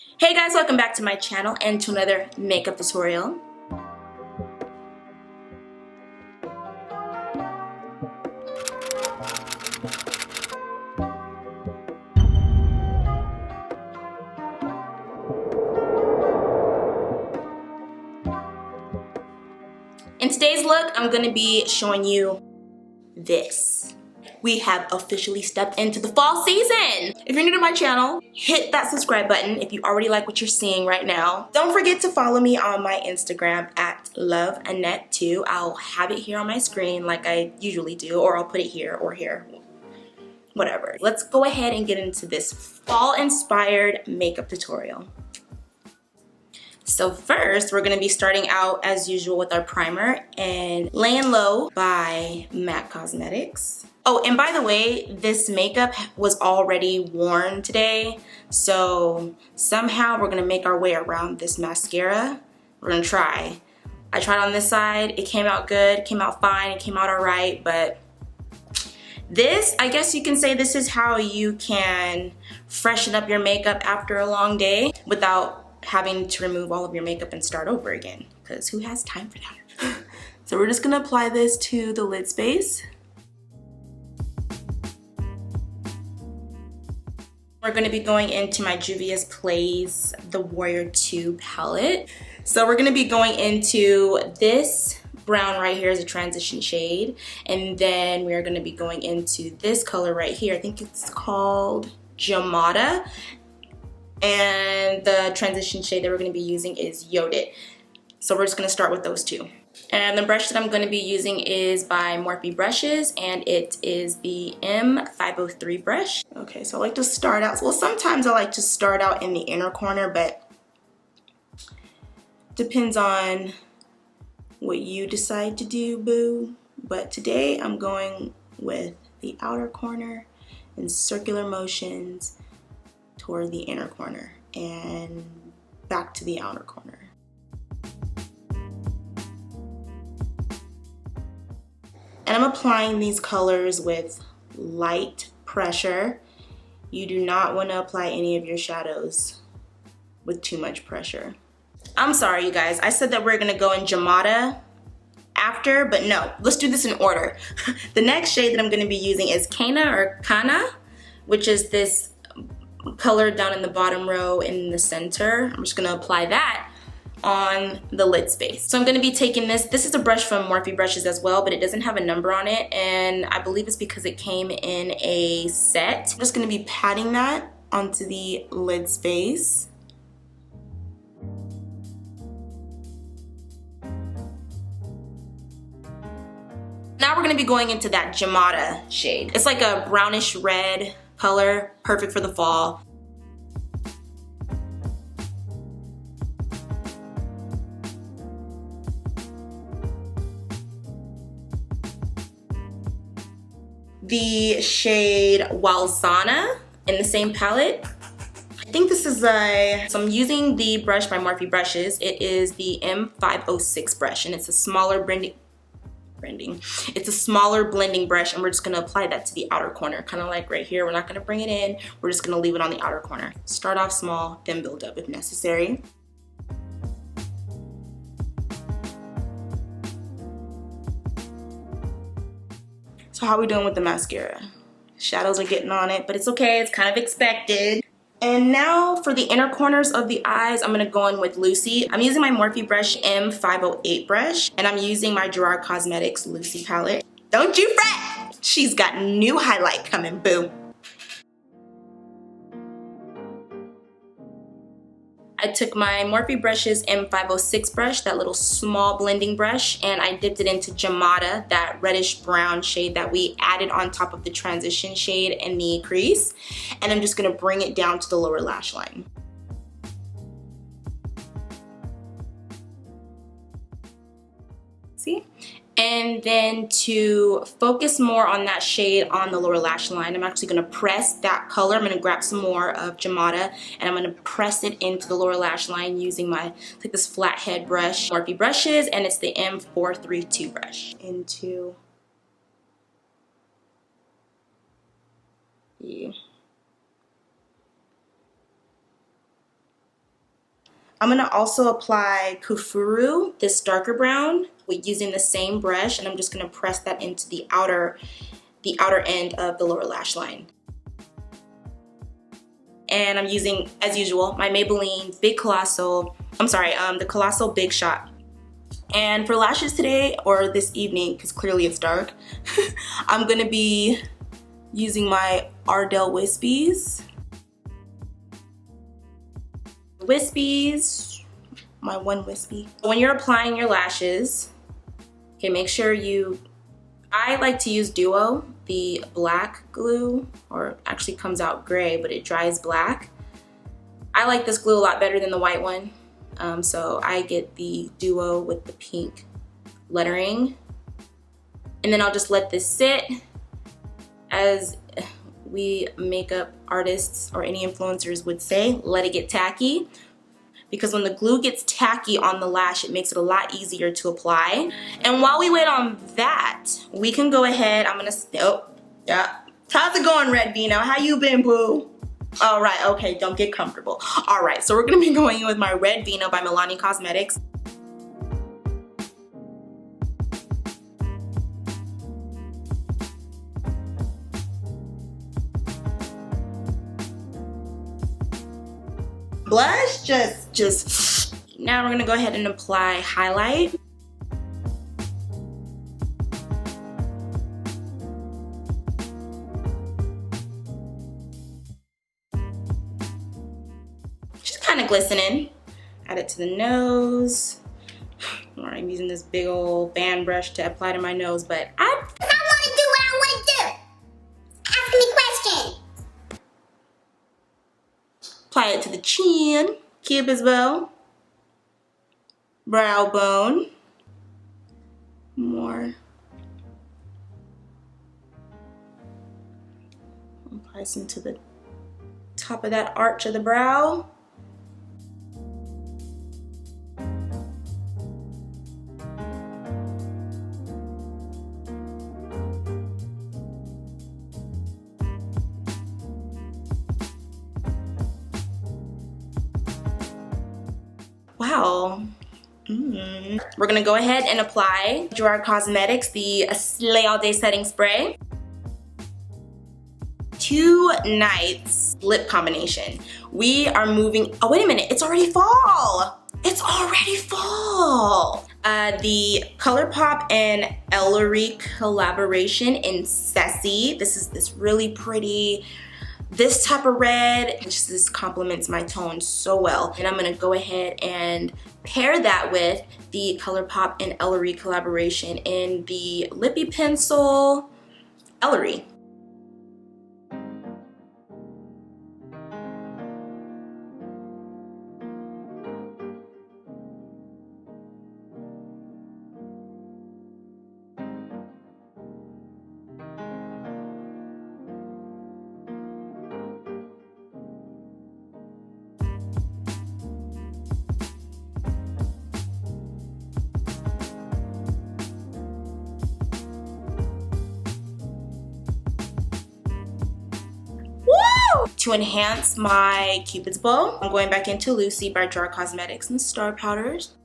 Hey guys, welcome back to my channel and to another makeup tutorial. In today's look, I'm going to be showing you this. We have officially stepped into the fall season. If you're new to my channel, hit that subscribe button if you already like what you're seeing right now. Don't forget to follow me on my Instagram at Annette too. I'll have it here on my screen like I usually do, or I'll put it here or here, whatever. Let's go ahead and get into this fall-inspired makeup tutorial. So first, we're gonna be starting out as usual with our primer and Layin Low by MAC Cosmetics. Oh, and by the way, this makeup was already worn today, so somehow we're gonna make our way around this mascara. We're gonna try. I tried on this side, it came out good, came out fine, it came out all right, but this, I guess you can say this is how you can freshen up your makeup after a long day without having to remove all of your makeup and start over again, because who has time for that? So we're just gonna apply this to the lid space. We're gonna be going into my Juvia'S Plays the Warrior 2 palette. So we're gonna be going into this brown right here as a transition shade, and then we are gonna be going into this color right here. I think it's called Jamada. And the transition shade that we're going to be using is Yodit. So we're just going to start with those two. And the brush that I'm going to be using is by Morphe Brushes, and it is the M503 brush. Okay, so I like to start out, well, sometimes I like to start out in the inner corner, but depends on what you decide to do, boo. But today I'm going with the outer corner in circular motions toward the inner corner and back to the outer corner. And I'm applying these colors with light pressure. You do not want to apply any of your shadows with too much pressure. I'm sorry, you guys. I said that we're going to go in Jamada after, but no. Let's do this in order. The next shade that I'm going to be using is Kana, which is this color down in the bottom row in the center. I'm just gonna apply that on the lid space. So I'm gonna be taking this. This is a brush from Morphe Brushes as well, but it doesn't have a number on it, and I believe it's because it came in a set. I'm just gonna be patting that onto the lid space. Now we're gonna be going into that Jamada shade. It's like a brownish red color, perfect for the fall. The shade Walzana in the same palette. I think this is so I'm using the brush by Morphe Brushes. It is the M506 brush, and it's a smaller blending brush, and we're just gonna apply that to the outer corner, kind of like right here. We're not gonna bring it in, we're just gonna leave it on the outer corner. Start off small, then build up if necessary. So how are we doing with the mascara? Shadows are getting on it, but it's okay, it's kind of expected. And now for the inner corners of the eyes, I'm gonna go in with Lucy. I'm using my Morphe brush M508 brush, and I'm using my Gerard Cosmetics Lucy palette. Don't you fret! She's got new highlight coming, boo. I took my Morphe Brushes M506 brush, that little small blending brush, and I dipped it into Jamada, that reddish brown shade that we added on top of the transition shade in the crease. And I'm just gonna bring it down to the lower lash line. See? And then to focus more on that shade on the lower lash line, I'm actually gonna press that color. I'm gonna grab some more of Jamada, and I'm gonna press it into the lower lash line using my, like this flathead brush, Morphe Brushes, and it's the M432 brush. Into the I'm gonna also apply Kufuru, this darker brown, with using the same brush, and I'm just gonna press that into the outer end of the lower lash line. And I'm using, as usual, my Maybelline Big Colossal, the Colossal Big Shot. And for lashes today, or this evening, because clearly it's dark, I'm gonna be using my Ardell wispies. Wispies, my one wispy. When you're applying your lashes, okay, make sure I like to use Duo, the black glue, or actually comes out gray, but it dries black. I like this glue a lot better than the white one. So I get the Duo with the pink lettering. And then I'll just let this sit. As we makeup artists or any influencers would say, let it get tacky. Because when the glue gets tacky on the lash, it makes it a lot easier to apply. And while we wait on that, we can go ahead, oh, yeah. How's it going, Red Vino? How you been, boo? All right, okay, don't get comfortable. All right, so we're gonna be going in with my Red Vino by Maybelline Cosmetics. Blush, just. Now we're gonna go ahead and apply highlight. Just kind of glistening. Add it to the nose. Or I'm using this big old fan brush to apply to my nose, but I want to do what I want to do. Ask me questions. Apply it to the chin, Cupid's bow, brow bone, more. Apply some to the top of that arch of the brow. Wow. We're gonna go ahead and apply Gerard Cosmetics, the Slay All Day Setting Spray. 2 nights lip combination. We are moving, oh wait a minute, it's already fall. It's already fall. The Colourpop and Ellarie collaboration in Sessy. This is this really pretty, this type of red. This complements my tone so well. And I'm gonna go ahead and pair that with the Colourpop and Ellarie collaboration in the lippie pencil Ellarie. To enhance my Cupid's bow, I'm going back into Lucy by Gerard Cosmetics and Star Powders.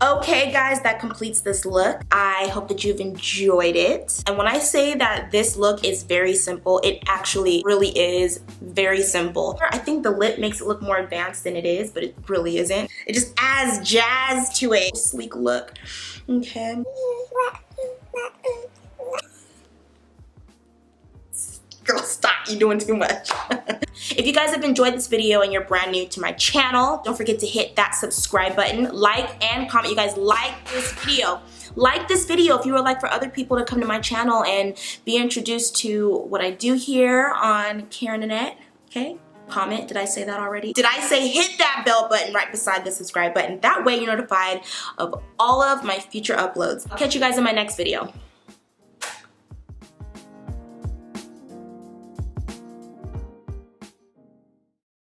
Okay guys, that completes this look. I hope that you've enjoyed it. And when I say that this look is very simple, it actually really is very simple. I think the lip makes it look more advanced than it is, but it really isn't. It just adds jazz to a sleek look. Okay. Girl, stop, you're doing too much. If you guys have enjoyed this video and you're brand new to my channel, don't forget to hit that subscribe button, like and comment. You guys like this video, Like this video if you would like for other people to come to my channel and be introduced to what I do here on Karen Annette, okay? Comment, did I say that already? Did I say hit that bell button right beside the subscribe button? That way you're notified of all of my future uploads. I'll catch you guys in my next video.